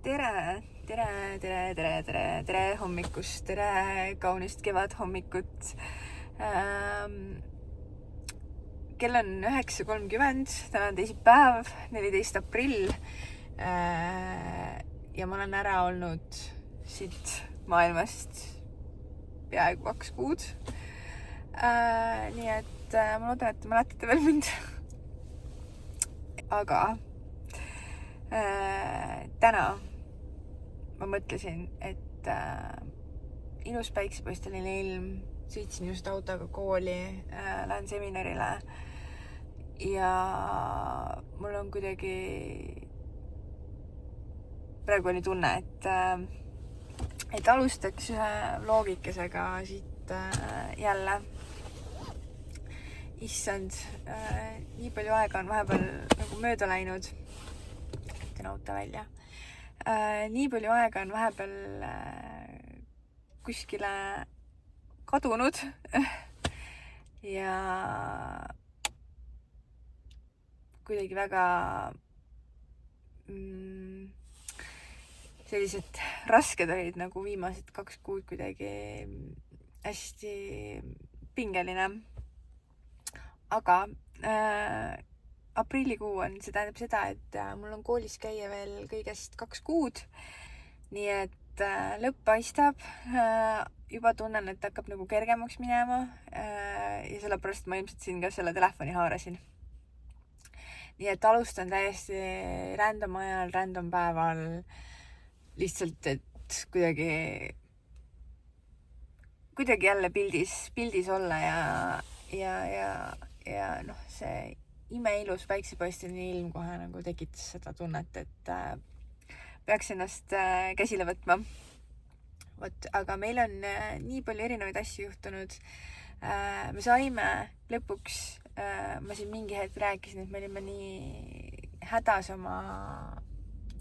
Tere hommikust, tere kaunist kevadhommikut. Kell on 9:30, täna on teisipäev, 14. aprill. Ja ma olen ära olnud siit maailmast peaaegu 2 kuud. Nii et ma loodan, et te mäletate veel mind. Aga täna ma mõtlesin, et ilus päiksepaisteline ilm, sõitsin just autoga kooli, lähen seminarile ja mul on kuidagi praegu oli tunne, et alustaks ühe vlogikesega siit jälle. Issand, nii palju aega on vahepeal nagu mööda läinud. Teen auto välja. Nii palju aega on vahepeal kuskile kadunud ja kuidagi väga sellised rasked olid nagu viimased 2 kuud, kuidagi hästi pingeline. Aga aprillikuu on, see tähendab seda, et mul on koolis käia veel kõigest 2 kuud. Nii et lõpp paistab. Juba tunnen, et hakkab nagu kergemaks minema. Ja sellepärast ma ilmselt siin ka selle telefoni haarasin. Nii et alustan täiesti random ajal, random päeval. Lihtsalt, et kuidagi jälle pildis olla ja noh, see imeilus päiksepaisteline ilm kohe nagu tekitas seda tunnet, et peaks ennast käsile võtma. Aga meil on nii palju erinevaid asju juhtunud. Me saime lõpuks, ma siin mingi hetk rääkisin, et me olime nii hädas oma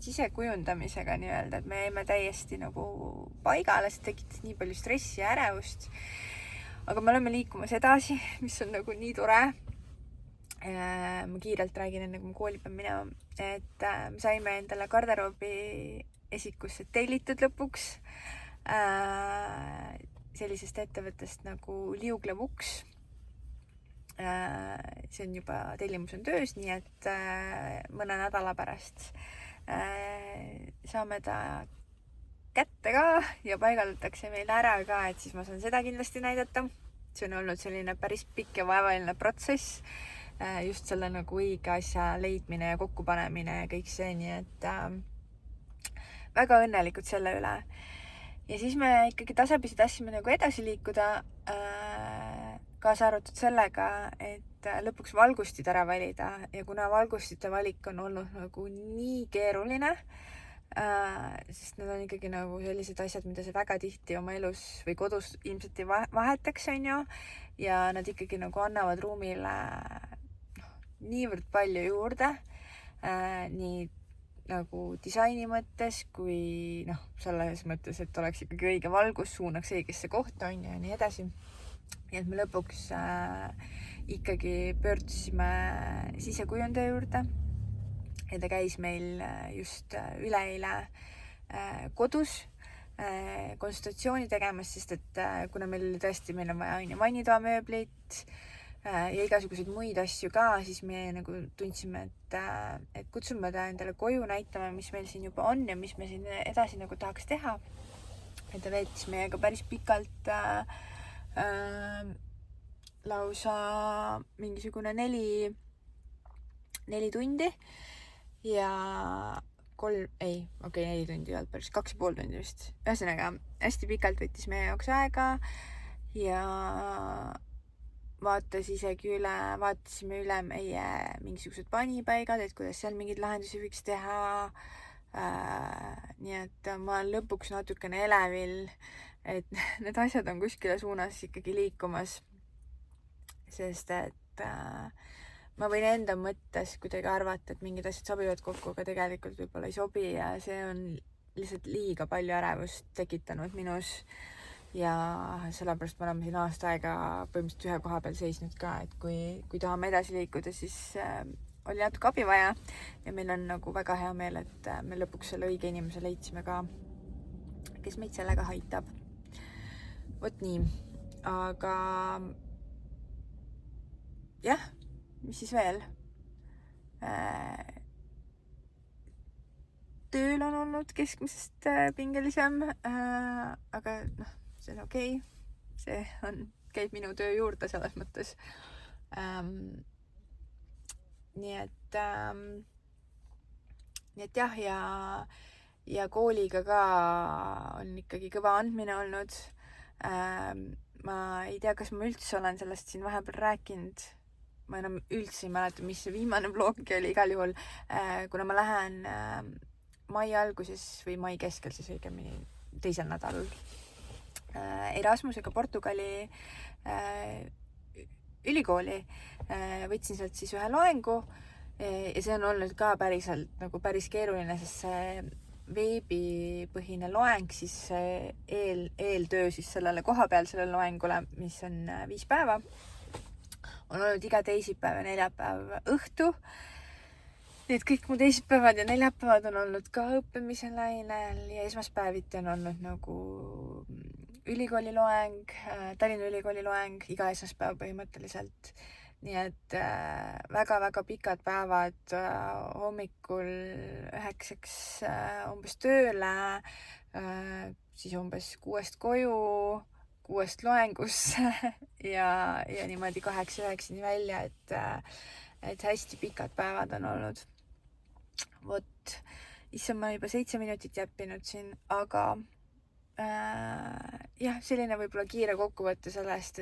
sisekujundamisega nii-öelda, et me jäime täiesti nagu paigale, see tekitas nii palju stressi ja ärevust. Aga me oleme liikumas edasi, mis on nagu nii tore. Ma kiirelt räägin enne, kui ma kooli pean minema, et me saime endale garderoobi esikusse tellitud lõpuks sellisest ettevõttest nagu Liuglevuks. See on juba, tellimus on töös, nii et mõne nädala pärast saame ta kätte ka ja paigaldatakse meil ära ka, et siis ma saan seda kindlasti näidata. See on olnud selline päris pikk ja vaevaline protsess, just selle nagu õige asja leidmine ja kokkupanemine ja kõik see, nii et väga õnnelikud selle üle. Ja siis me ikkagi tasapisi tahtsime nagu edasi liikuda, kaasa arvatud sellega, et lõpuks valgustid ära valida ja kuna valgustite valik on olnud nagu nii keeruline, sest need on ikkagi nagu sellised asjad, mida sa väga tihti oma elus või kodus ilmselt ei vahetaks, on ju, ja nad ikkagi nagu annavad ruumile niivõrd palju juurde, nii nagu disaini mõttes kui selles mõttes, et oleks ikkagi õige valgus, suunaks õigesse kohta, on ju, ja nii edasi. Nii et me lõpuks ikkagi pöördusime sisekujundaja juurde ja ta käis meil just üleeile kodus konsultatsiooni tegemas, sest et kuna meil tõesti, meil on vaja vannitoa mööblit ja igasuguseid muid asju ka, siis me nagu tundsime, et kutsume ta endale koju näitama, mis meil siin juba on ja mis me siin edasi nagu tahaks teha. Ja ta veetis meiega päris pikalt lausa mingisugune 4 tundi ja 4 tundi olnud päris 2,5 tundi vist. Ühesõnaga, hästi pikalt võttis meie jaoks aega ja vaatasime üle meie mingisugused panipaigad, et kuidas seal mingeid lahendusi võiks teha. Nii et ma olen lõpuks natukene elevil, et need asjad on kuskile suunas ikkagi liikumas, sest et ma võin enda mõttes kuidagi arvata, et mingid asjad sobivad kokku, aga tegelikult võib-olla ei sobi ja see on lihtsalt liiga palju ärevust tekitanud minus ja sellepärast me oleme siin aasta aega põhimõtteliselt ühe koha peal seisnud ka, et kui tahame edasi liikuda, siis oli natuke abi vaja ja meil on nagu väga hea meel, et me lõpuks selle õige inimese leidsime ka, kes meid sellega aitab. Vot nii, aga jah, mis siis veel? Tööl on olnud keskmisest pingelisem, aga see on okei. See käib minu töö juurde selles mõttes. Nii et jah, ja kooliga ka on ikkagi kõva andmine olnud. Ma ei tea, kas ma üldse olen sellest siin vahepeal rääkinud. Ma enam üldse ei mäleta, mis see viimane vlog oli igal juhul, kuna ma lähen mai alguses või mai keskel siis õigemini 2. nädalal Erasmusega Portugali ülikooli. Võtsin sealt siis ühe loengu ja see on olnud ka päris keeruline, sest see veebipõhine loeng, siis eeltöö siis sellele kohapealsele loengule, mis on 5 päeva, on olnud iga teisipäev ja neljapäev õhtu. Nii et kõik mu teisipäevad ja neljapäevad on olnud ka õppimise lainel ja esmaspäeviti on olnud nagu ülikooli loeng, Tallinna ülikooli loeng, iga esmaspäev põhimõtteliselt. Nii et väga-väga pikad päevad hommikul 9 umbes tööle, siis umbes 6 koju, 6 loengusse ja niimoodi 8-9 välja, et hästi pikad päevad on olnud. Vot, issand, ma juba 7 minutit jäppinud siin, aga jah, selline võib-olla kiire kokkuvõte sellest,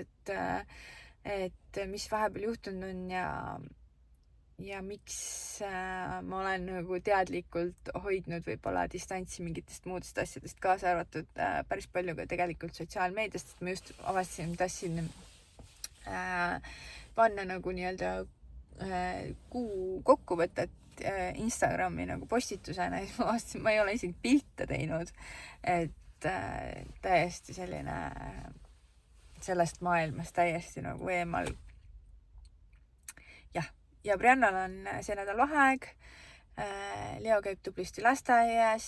et mis vahepeal juhtunud on ja miks ma olen nagu teadlikult hoidnud võib-olla distantsi mingitest muudest asjadest, kaasa arvatud päris palju ka tegelikult sotsiaalmeediast, et ma just avastasin, tahtsin panna nagu nii-öelda kuu kokkuvõtet Instagrami nagu postitusena, ja ma vastasin, ma ei ole isegi pilte teinud, et täiesti selline sellest maailmast täiesti nagu eemal. Jah, ja Briannal on see nädal vaheaeg, Leo käib tublisti lasteaias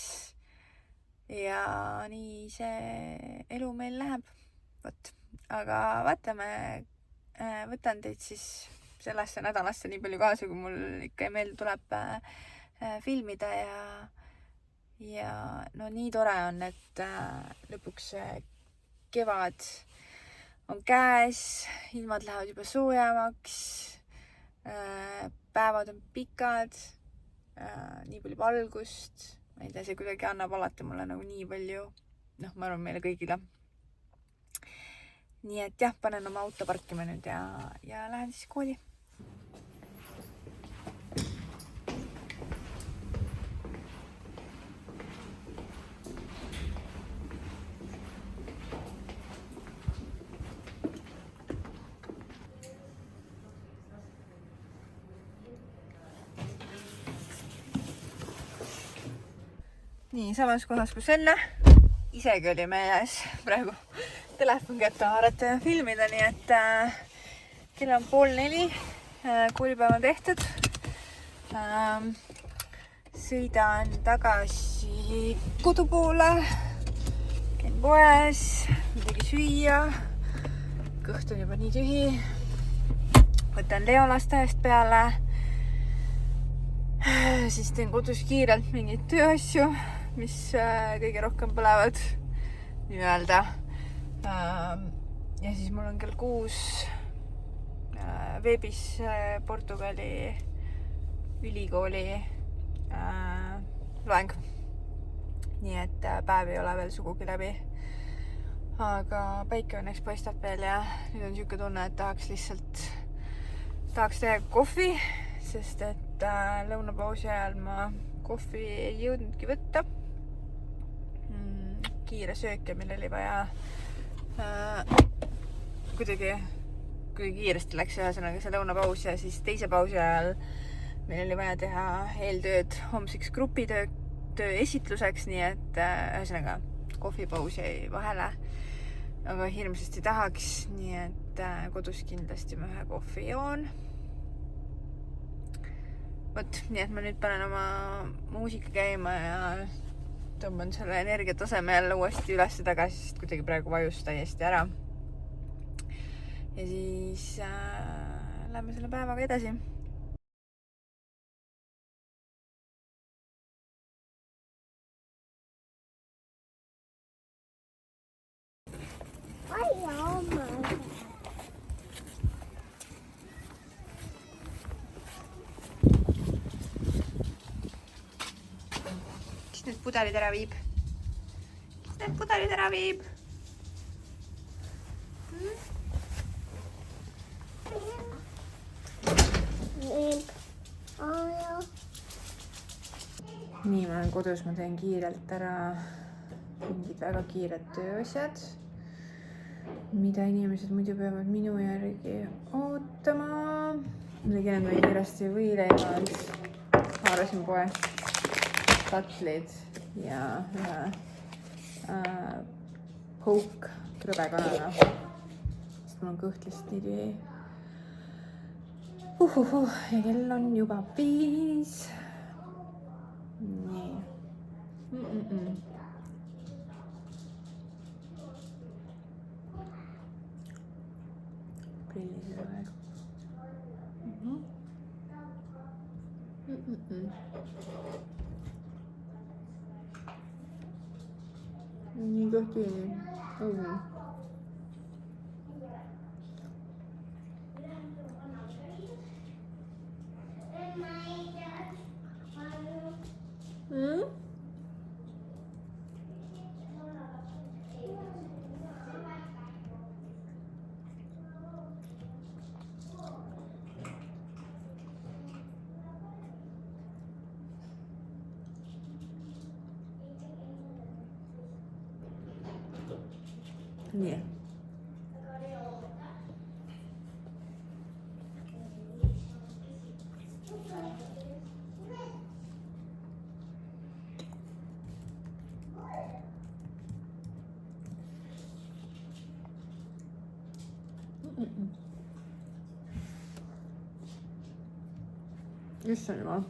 ja nii see elu meil läheb. Vot, aga vaatame, võtan teid siis sellesse nädalasse nii palju kaasa, kui mul ikka meil tuleb filmida ja no nii tore on, et lõpuks kevad on käes, ilmad lähevad juba soojemaks, päevad on pikad, nii palju valgust, ma ei tea, see kuidagi annab alati mulle nagu nii palju, ma arvan meile kõigile. Nii et jah, panen oma auto parkima nüüd ja lähen siis kooli. Nii, samas kohas kus enne. Isegi oli meie ees praegu telefon kätte haarata ja filmida, nii et kell on 3:30, koolipäev on tehtud. Sõidan tagasi kodu poole, käin poes, midagi süüa, kõht on juba nii tühi. Võtan Leo lasteaiast peale, siis teen kodus kiirelt mingeid tööasju, mis kõige rohkem põlevad nii-öelda. Ja siis mul on kell 6 veebis Portugali ülikooli loeng. Nii et päev ei ole veel sugugi läbi. Aga päike õnneks paistab veel ja nüüd on siuke tunne, et tahaks teha kohvi, sest et lõunapausi ajal ma kohvi ei jõudnudki võtta. Kiire söök ja meil oli vaja kuidagi kiiresti läks ühesõnaga see lõunapaus ja siis teise pausi ajal meil oli vaja teha eeltööd homseks grupitöö esitluseks, nii et ühesõnaga kohvipaus jäi vahele, aga hirmsasti tahaks, nii et kodus kindlasti ma ühe kohvi joon. vot, nii et ma nüüd panen oma muusika käima ja tõmban selle energiataseme jälle uuesti üles tagasi, sest kuidagi praegu vajus täiesti ära. Ja siis lähme selle päevaga edasi. Kes need pudelid ära viib? Kes need pudelid ära viib? Nii, ma olen kodus, ma teen kiirelt ära mingid väga kiired tööasjad, mida inimesed muidu peavad minu järgi ootama. Ma tegin endale kiiresti võileimad, haarasin poest katlid ja ühe poke krõbekanaga, sest mul on kõht lihtsalt nii tühi. Ja kell on juba 5. Nii. Prillid üle aeg. Nii kõhti. Nii. Issand jumal.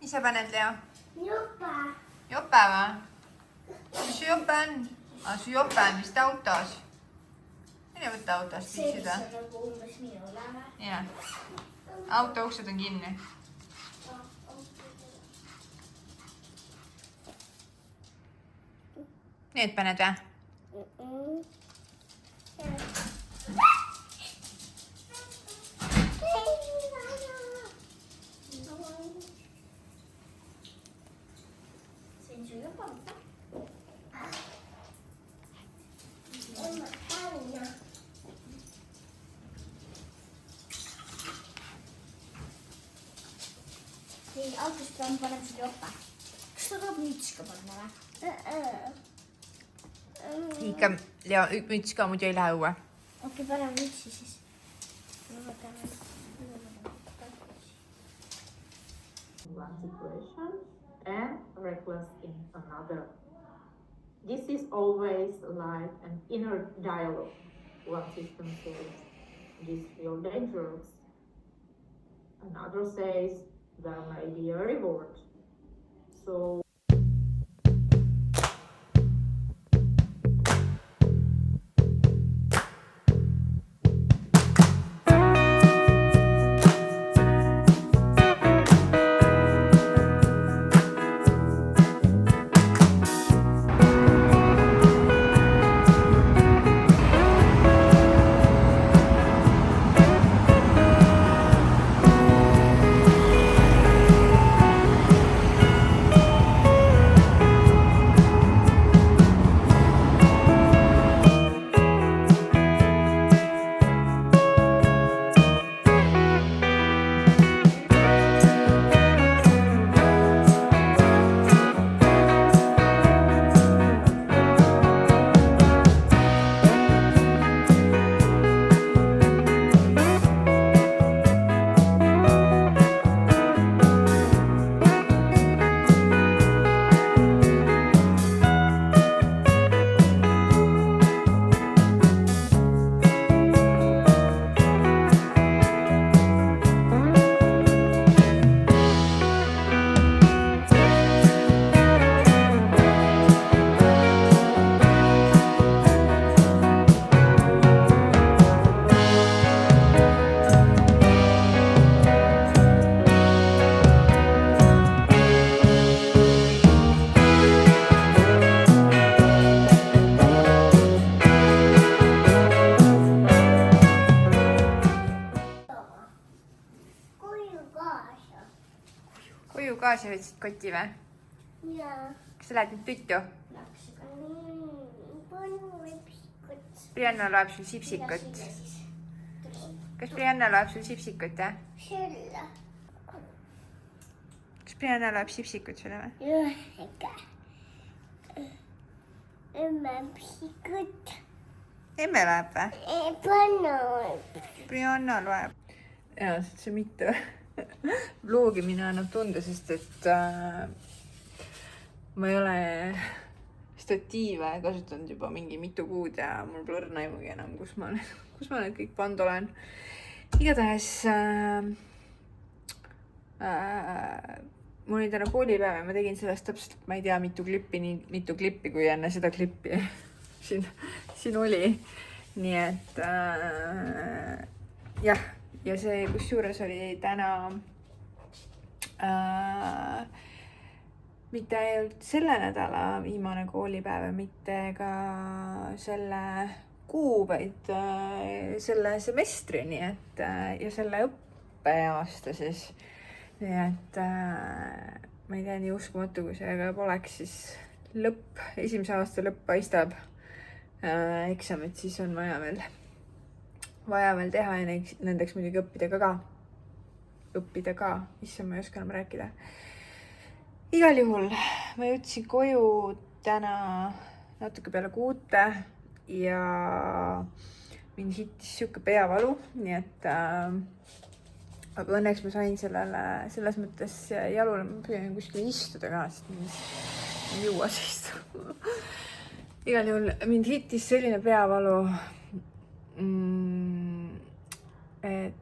Ise paned, Leo? Jope. Jope või? Mis su jope on? Su jope on vist autos. Mine võtta autost viiksida. See nagu umbes minule või? Jah. Auto uksed on kinni. Need paned või? Autost on paneb selle jope. Kas ta tahab müts ka panna või? Ikka, Leo, müts ka muidu ei lähe õue. Okei, paneme mütsi siis. One situation and reckless in another. This is always like an inner dialogue. One system says, this feels dangerous. Another says, there may be a reward. So kaasa võtsid koti või? Jaa. Kas sa lähed nüüd tuttu? Läks aga palju psikut. Brianna loeb sul sipsikut. Kas Brianna loeb sul sipsikut, jah? Selle. Kas Brianna loeb sipsikut sulle või? Ühega. Emme psikut. Emme loeb või? Panna. Brianna loeb. Jaa, see mitte vlogimine annab tunde, sest et ma ei ole statiive kasutanud juba mingi mitu kuud ja mul pole õrna aimugi enam, kus ma need kõik pannud olen. Igatahes mul oli täna koolipäev ja ma tegin sellest täpselt, ma ei tea, mitu klippi, kui enne seda klippi siin oli. Nii et jah, ja see kusjuures oli täna mitte ainult selle nädala viimane koolipäev ja mitte ka selle kuu, vaid selle semestri, nii et ja selle õppeaasta siis. Nii et ma ei tea, nii uskumatu, kui see ka poleks, siis esimese aasta lõpp paistab. Eksamid siis on vaja veel teha ja nendeks muidugi õppida ka, issand, ma ei oska enam rääkida. Igal juhul ma jõudsin koju täna natuke peale 6 ja mind hittis siuke peavalu, nii et aga õnneks ma sain selles mõttes jalule, ma püüan kuskil istuda ka, sest ma ei jõua istuda. Igal juhul mind hittis selline peavalu, et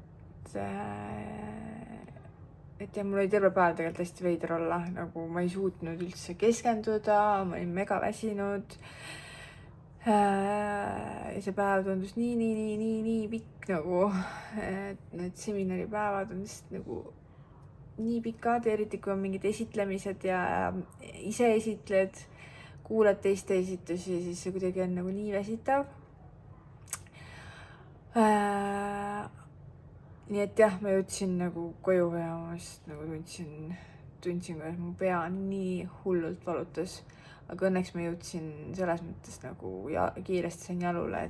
ja mul oli terve päev tegelikult hästi veider olla, nagu ma ei suutnud üldse keskenduda, ma olin mega väsinud. Ja see päev tundus nii pikk nagu, et need seminaripäevad on lihtsalt nagu nii pikad, eriti kui on mingid esitlemised ja ise esitled, kuulad teiste esitusi, siis see kuidagi on nagu nii väsitav. Nii et jah, ma jõudsin nagu koju ja ma just nagu tundsin, kuidas mu pea nii hullult valutas. Aga õnneks ma jõudsin selles mõttes nagu kiiresti sain jalule,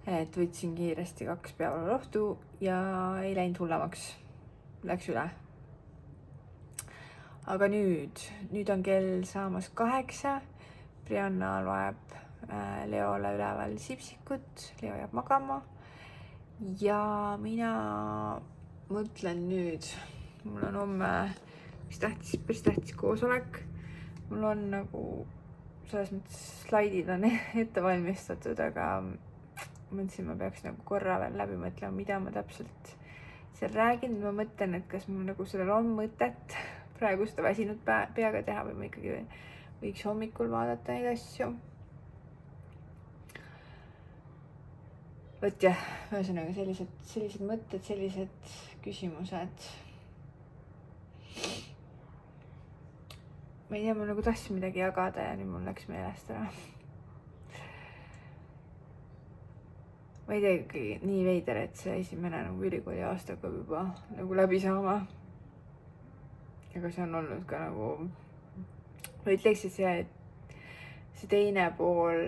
et võtsin kiiresti 2 peavalurohtu ja ei läinud hullemaks. Läks üle. Aga nüüd on kell saamas 8. Brianna loeb Leole üleval sipsikut, Leo jääb magama. Ja mina mõtlen nüüd, mul on homme päris tähtis koosolek. Mul on nagu selles mõttes slaidid on ette valmistatud, aga mõtlesin, ma peaks nagu korra veel läbi mõtlema, mida ma täpselt seal räägin. Ma mõtlen, et kas mul nagu sellel on mõtet praegu seda väsinud peaga teha või ma ikkagi võiks hommikul vaadata neid asju. Võt jah, ühesõnaga sellised mõtted, sellised küsimused. Ma ei tea, ma nagu tahtsin midagi jagada ja nüüd mul läks meelest ära. Ma ei tea, nii veider, et see esimene nagu ülikooli aasta hakkab juba nagu läbi saama. Aga see on olnud ka nagu, ma ütleks, et see teine pool,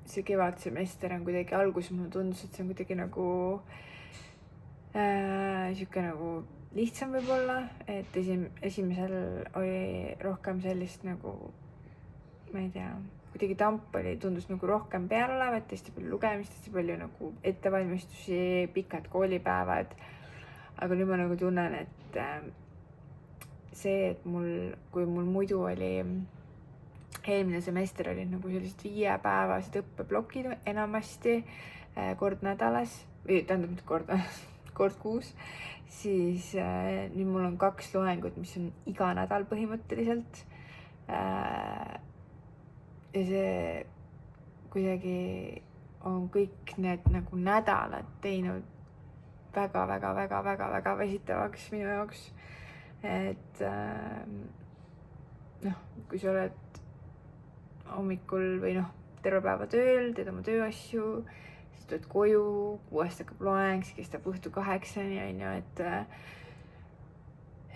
see kevadsemester on kuidagi alguses, mulle tundus, et see on kuidagi nagu siuke nagu lihtsam võib-olla, et esimesel oli rohkem sellist nagu, ma ei tea, kuidagi tamp oli, tundus nagu rohkem peal olevat, hästi palju lugemist, hästi palju nagu ettevalmistusi, pikad koolipäevad. Aga nüüd ma nagu tunnen, et see, et kui mul muidu oli, eelmine semester oli nagu sellised 5-päevased õppeblokid enamasti kord nädalas, või tähendab mitte kord kuus, siis nüüd mul on 2 loengut, mis on iga nädal põhimõtteliselt. Ja see kuidagi on kõik need nagu nädalad teinud väga väsitavaks minu jaoks. Et kui sa oled hommikul või terve päeva tööl, teed oma tööasju, siis tuled koju, 6 hakkab loeng, see kestab õhtu 8-ni,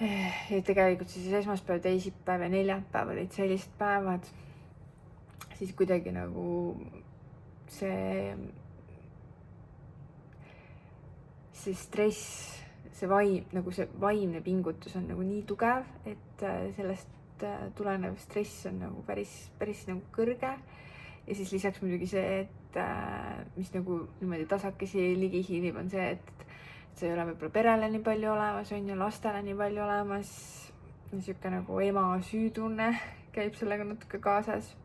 ja tegelikult siis esmaspäev, teisipäev ja neljapäev olid sellised päevad, siis kuidagi nagu see stress, see vaimne pingutus on nagu nii tugev, et sellest tulenev stress on nagu päris nagu kõrge. Ja siis lisaks muidugi see, et mis nagu niimoodi tasakesi ligi hiilib, on see, et see ei ole võib-olla perele nii palju olemas, on ju, lastele nii palju olemas. Niisugune nagu ema süütunne käib sellega natuke kaasas.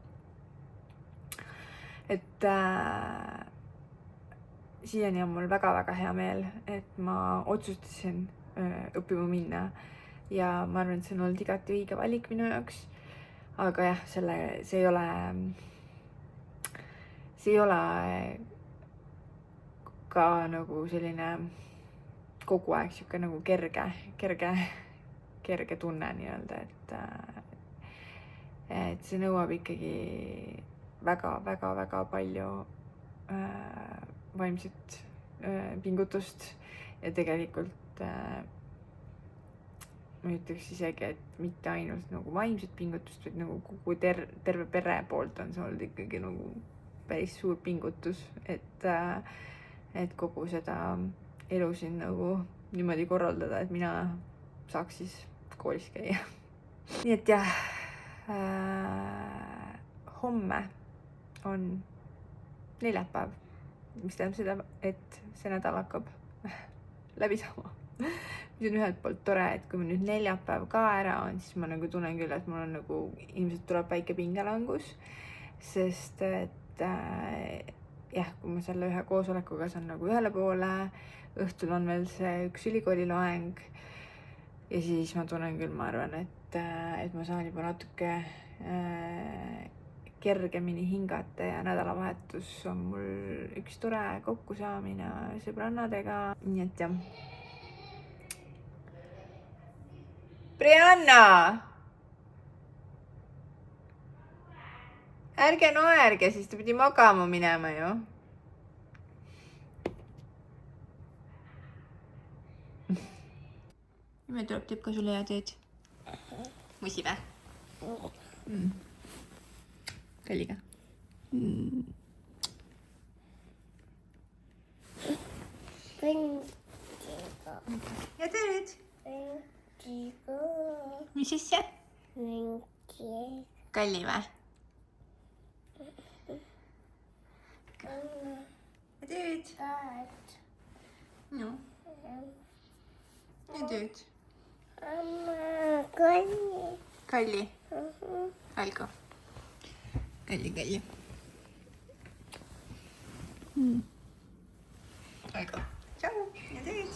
Et siiani on mul väga-väga hea meel, et ma otsustasin õppima minna ja ma arvan, et see on olnud igati õige valik minu jaoks. Aga jah, see ei ole ka nagu selline kogu aeg siuke nagu kerge tunne nii-öelda, et see nõuab ikkagi väga-väga-väga palju vaimset pingutust ja tegelikult ma ütleks isegi, et mitte ainult nagu vaimset pingutust, vaid nagu kogu terve pere poolt on see olnud ikkagi nagu päris suur pingutus, et kogu seda elu siin nagu niimoodi korraldada, et mina saaks siis koolis käia. Nii et jah, homme on neljapäev, mis tähendab seda, et see nädal hakkab läbi saama. Mis on ühelt poolt tore, et kui ma nüüd neljapäev ka ära on, siis ma nagu tunnen küll, et mul on nagu ilmselt tuleb väike pingelangus, sest et jah, kui ma selle ühe koosolekuga saan nagu ühele poole, õhtul on veel see üks ülikooli loeng ja siis ma tunnen küll, ma arvan, et ma saan juba natuke kergemini hingata ja nädalavahetus on mul üks tore kokkusaamine sõbrannadega, nii et jah. Brianna! Ärge naerge, siis ta pidi magama minema ju. Ime tuleb, teeb ka sulle head ööd. Musi vä? Kalliga? Head ööd! Mis asja? Kalli vä? Head ööd! No. Head ööd! Kalli? Alko? Kalli. Alko? Tšau! Head ööd!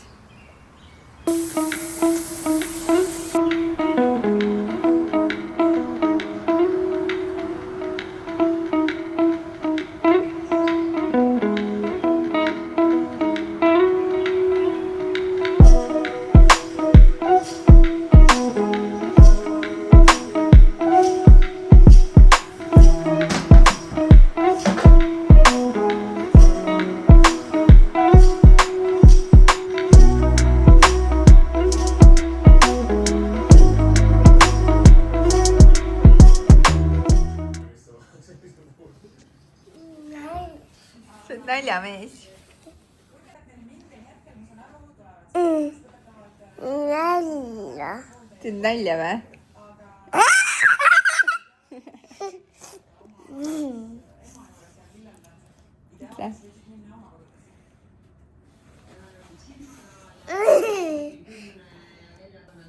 Sa oled naljamees. Nalja. Teed nalja vä? Ütle.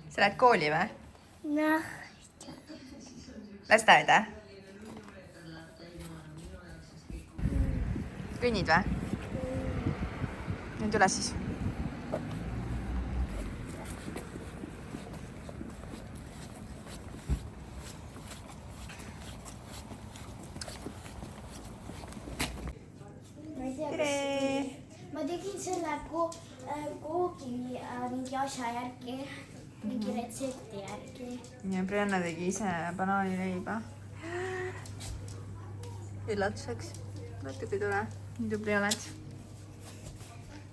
Sa lähed kooli vä? Noh. Lasteaeda? Kõnnid vä? Nüüd üle siis. Tere! Ma tegin selle koogi mingi asja järgi, mingi retsepti järgi. Ja Brianna tegi ise banaanileiba. Üllatuseks. Vaata kui tore. Nii tubli oled.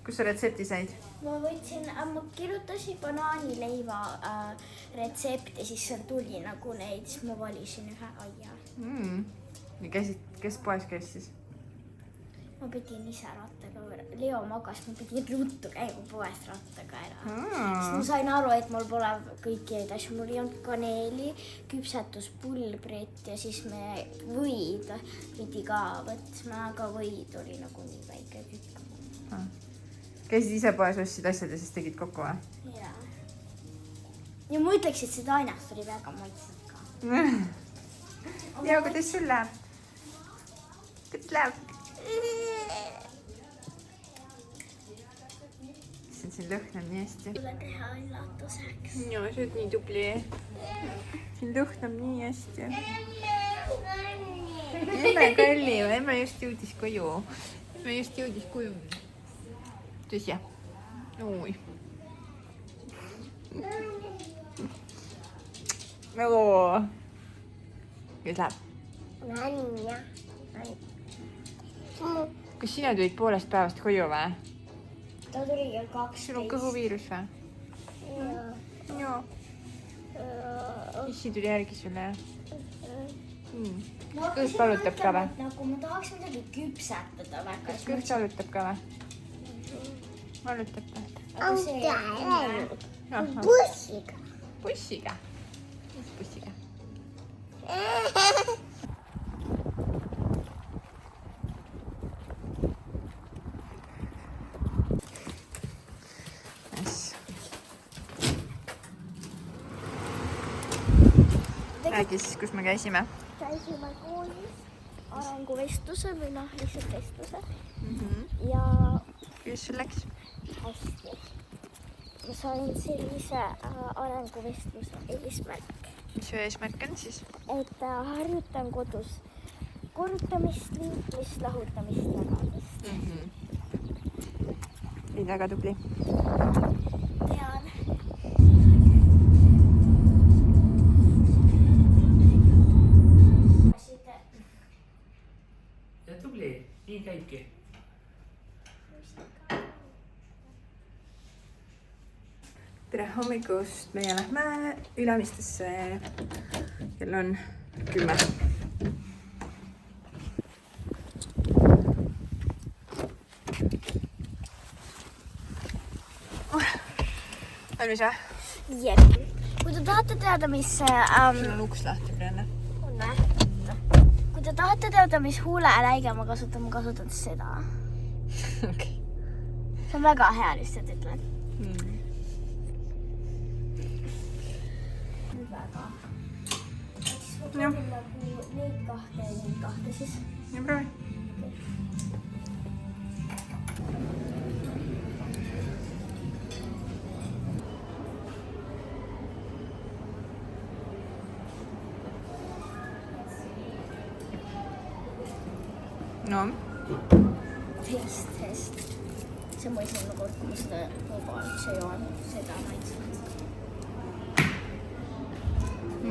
Kus sa retsepti said? ma kirjutasin banaanileiva retsepti, siis seal tuli nagu neid, siis ma valisin ühe aia. Ja kes poes käis siis? Ma pidin ise rattaga, Leo magas, ma pidin ruttu käima poes rattaga ära. Siis ma sain aru, et mul pole kõiki neid asju, mul ei olnud kaneeli, küpsetuspulbrit ja siis me võid pidi ka võtma, aga võid oli nagu nii väike tükk. Käisid ise poes, ostsid asjad ja siis tegid kokku või? Jaa. Ja ma ütleks, et seda ainast oli väga maitsnud ka. Ja, kuidas sul läheb? Kuidas läheb? Siin lõhnab nii hästi. Tule teha üllatuseks. Ja, sa oled nii tubli. Siin lõhnab nii hästi. Emme Kalli, emme just jõudis koju. Emme just jõudis koju. Tõsi? Oi. Oo. Kes läheb? Kas sina tulid poolest päevast koju või? Ta tuli kell 12. Sul on kõhuviirus või? Joo. Issi tuli järgi sulle? Kõht valutab ka või? Nagu ma tahaks midagi küpsetada väga. Kas kõht valutab ka või? Valutab või? Aga see Bussiga. Bussiga? Mis bussiga? Räägi siis, kus me käisime? Käisime koolis arenguvestluse või lihtsalt vestluse. Ja Kuidas sul läks? hästi. Ma sain sellise arenguvestluse eesmärk. Mis su eesmärk on siis? Et harjutan kodus korrutamist, liitlist, lahutamist, jagamist. Olid väga tubli. Tean. Ja tubli, nii käibki. Tere hommikust, meie lähme Ülemistesse. Kell on 10. Valmis või? Jep. Kui te tahate teada, mis Sul on uks lahti praegu. Kui te tahate teada, mis huuleläige ma kasutan seda. Okei. See on väga hea, lihtsalt ütlen. Nüüd väga. Siis ma proovin nagu neid kahte ja neid kahte siis. Ja proovi. No. Test. See on mu esimene kord, kui ma seda juba üldse joon, seda maitsnud.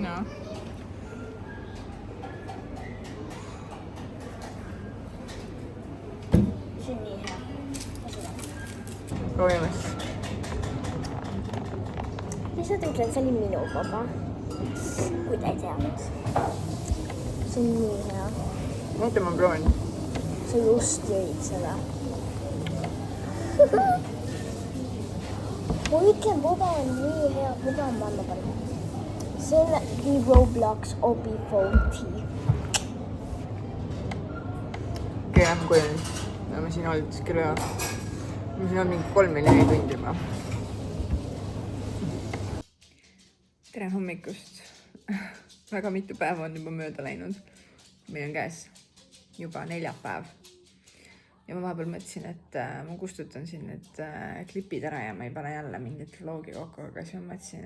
No. See on nii hea. Proovime siis. Lihtsalt ütlen, see oli minu vaba. Kui ta ei teadnud. See on nii hea. Oota, ma proovin. Sa just jõid seda. Ma ütlen, vaba on nii hea. Vaba on panna palju. See on The Roblox Obifone Tea. Okei, lähme koju nüüd. Me oleme siin olnud kella... Me siin olnud mingi 3-4 tundi juba. Tere hommikust. Väga mitu päeva on juba mööda läinud. Meil on käes juba 4. päev. Ja ma vahepeal mõtlesin, et ma kustutan siin need klipid ära ja ma ei pane jälle mingit vlogi kokku, aga siis ma mõtlesin,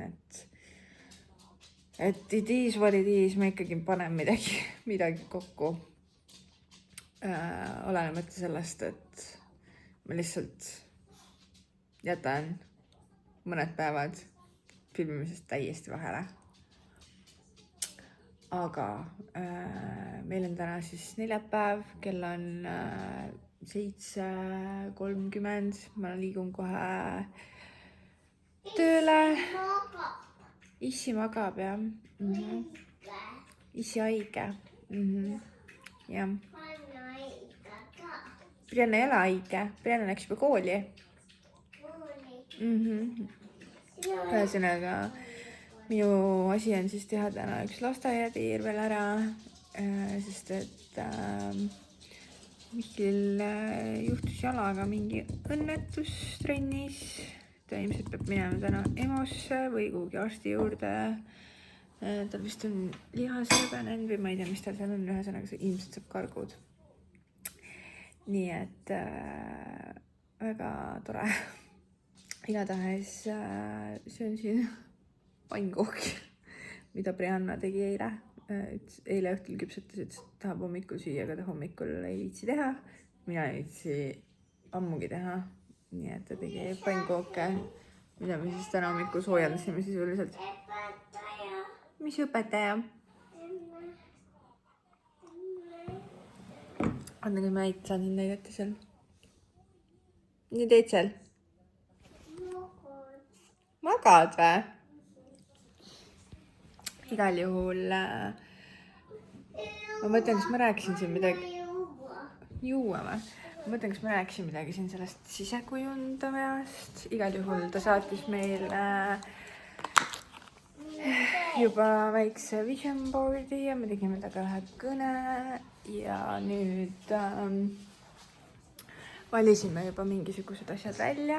et it is what it is, ma ikkagi panen midagi kokku. Olenemata sellest, et ma lihtsalt jätan mõned päevad filmimisest täiesti vahele. aga meil on täna siis neljapäev, kell on 7:30, ma liigun kohe tööle. Issi magab jah. Issi haige. Jah. Brianna ei ole haige, Brianna läks juba kooli. Ühesõnaga, minu asi on siis teha täna üks lasteaiatiir veel ära, sest et Mihklil juhtus jalaga mingi õnnetus trennis. Ta ilmselt peab minema täna EMO-sse või kuhugi arsti juurde. Tal vist on lihas lõbenenud või ma ei tea, mis tal seal on, ühesõnaga see ilmselt saab kargud. Nii et väga tore. Igatahes see on siin pannkooki, mida Brianna tegi eile. Eile õhtul küpsetas, et tahab hommikul süüa, aga ta hommikul ei viitsi teha. Mina ei viitsi ammugi teha. Nii et ta tegi pannkooke, mida me siis täna hommikul soojendasime sisuliselt. Mis õpetaja? Annagi ma saan sind näidata seal. Nii teed seal? Magad või? Igal juhul ma mõtlen, kas ma rääkisin siin midagi. Juua või? Ma mõtlen, kas ma rääkisin midagi siin sellest sisekujundamajast. Igal juhul ta saatis meile juba väikse vision board'i ja me tegime temaga ühe kõne ja nüüd valisime juba mingisugused asjad välja.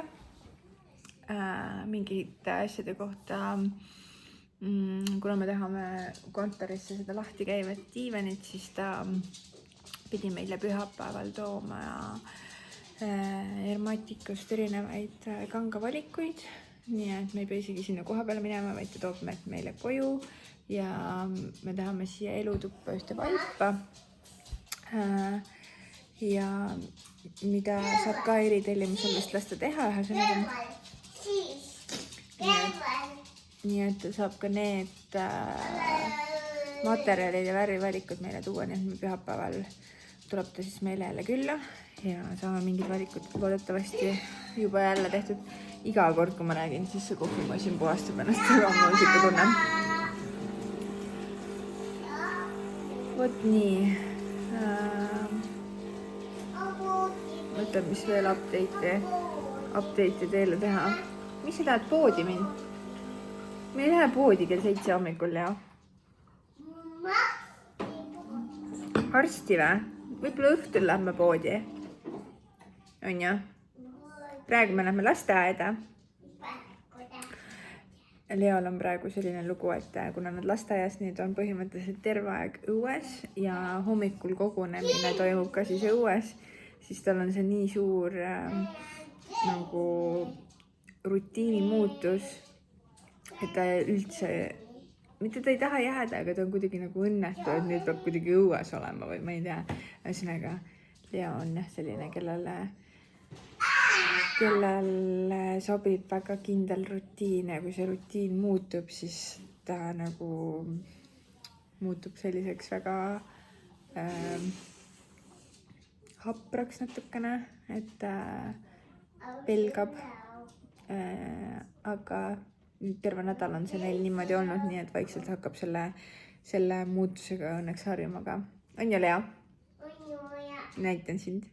Mingite asjade kohta, kuna me tahame kontorisse seda lahti käivat diivanit, siis ta pidi meile pühapäeval tooma Hermatikust erinevaid kangavalikuid. Nii et me ei pea isegi sinna koha peale minema, vaid ta toob meile koju ja me tahame siia elutuppa ühte vaipa. Ja mida saab ka eritellimusel vist lasta teha ühesõnaga. Nii et ta saab ka need materjalid ja värvivalikud meile tuua, nii et me pühapäeval tuleb ta siis meile jälle külla ja saame mingid valikud loodetavasti juba jälle tehtud. Iga kord, kui ma räägin, siis see kohvimasin puhastab ennast, aga mul on siuke tunne. Vot nii. Mõtlen, mis veel update'i teile teha. Mis sa tahad poodi mind? Me ei lähe poodi kell 7 hommikul, jah? Arsti või? Võib-olla õhtul lähme poodi. On ju? Praegu me lähme lasteaeda. Leol on praegu selline lugu, et kuna nad lasteaias nüüd on põhimõtteliselt terve aeg õues ja hommikul kogunemine toimub ka siis õues, siis tal on see nii suur nagu rutiini muutus, et ta üldse, mitte ta ei taha jääda, aga ta on kuidagi nagu õnnetu, et nüüd peab kuidagi õues olema või ma ei tea. Ühesõnaga, Leo on jah selline, kellele sobib väga kindel rutiin ja kui see rutiin muutub, siis ta nagu muutub selliseks väga hapraks natukene, et pelgab. Aga terve nädal on see neil niimoodi olnud, nii et vaikselt hakkab selle muutusega õnneks harjuma ka. On ju, Leo? Näitan sind.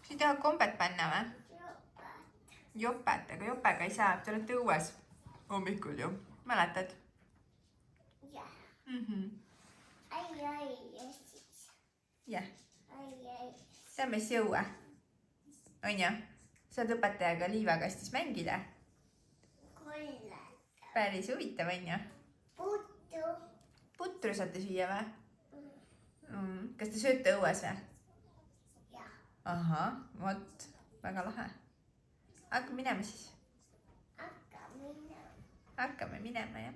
Sa ei taha kombet panna või? Jopet, aga jopega ei saa. Te olete õues hommikul ju. Mäletad? Jah. Jah. Saame sõue. On ju? Saad õpetajaga liivakastis mängida? Päris huvitav, on ju? Putru saate süüa või? Kas te sööte õues või? Ahah, vot, väga lahe. Hakkame minema siis. Hakkame minema, jah.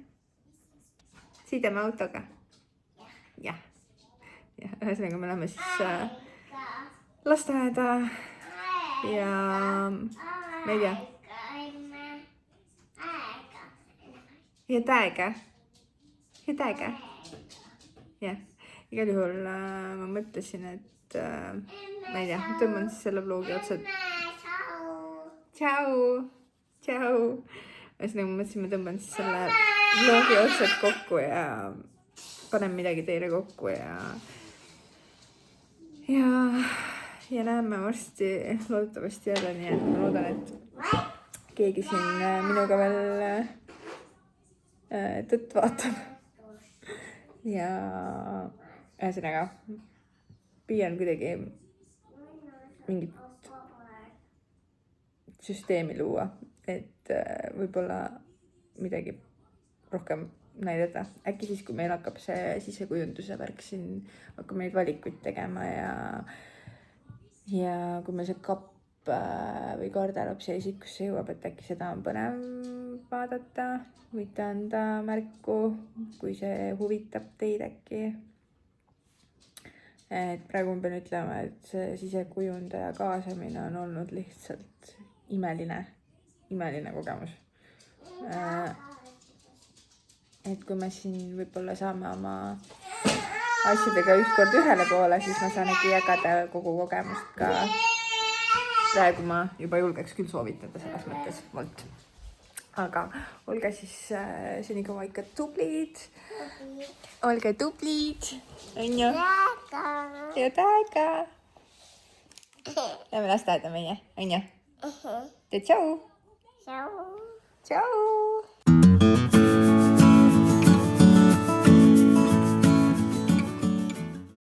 Sõidame autoga? Jah. Ühesõnaga, me läheme siis lasteaeda ja ma ei tea. Ja täiega. head aega. jah, igal juhul ma mõtlesin, et ma ei tea, tõmban siis selle vlogi otsad. Tšau. Ühesõnaga ma mõtlesin, ma tõmban siis selle vlogi otsad kokku ja panen midagi teile kokku ja näeme varsti loodetavasti jälle, nii et ma loodan, et keegi siin minuga veel tõtt vaatab. Ja ühesõnaga püüan kuidagi mingit süsteemi luua, et võib-olla midagi rohkem näidata. Äkki siis, kui meil hakkab see sisekujunduse värk siin, hakkame neid valikuid tegema ja kui meil see kapp või garderob siia esikusse jõuab, et äkki seda on põnev vaadata, võite anda märku, kui see huvitab teid äkki. Et praegu ma pean ütlema, et see sisekujundaja kaasamine on olnud lihtsalt imeline kogemus. Et kui me siin võib-olla saame oma asjadega ükskord ühele poole, siis ma saan äkki jagada kogu kogemust ka. Praegu ma juba julgeks küll soovitada selles mõttes volt. Aga olge siis senikaua ikka tublid. Olge tublid. Onju. Head aega. Lähme lasteaeda meie. Onju. Tšau. Tšau.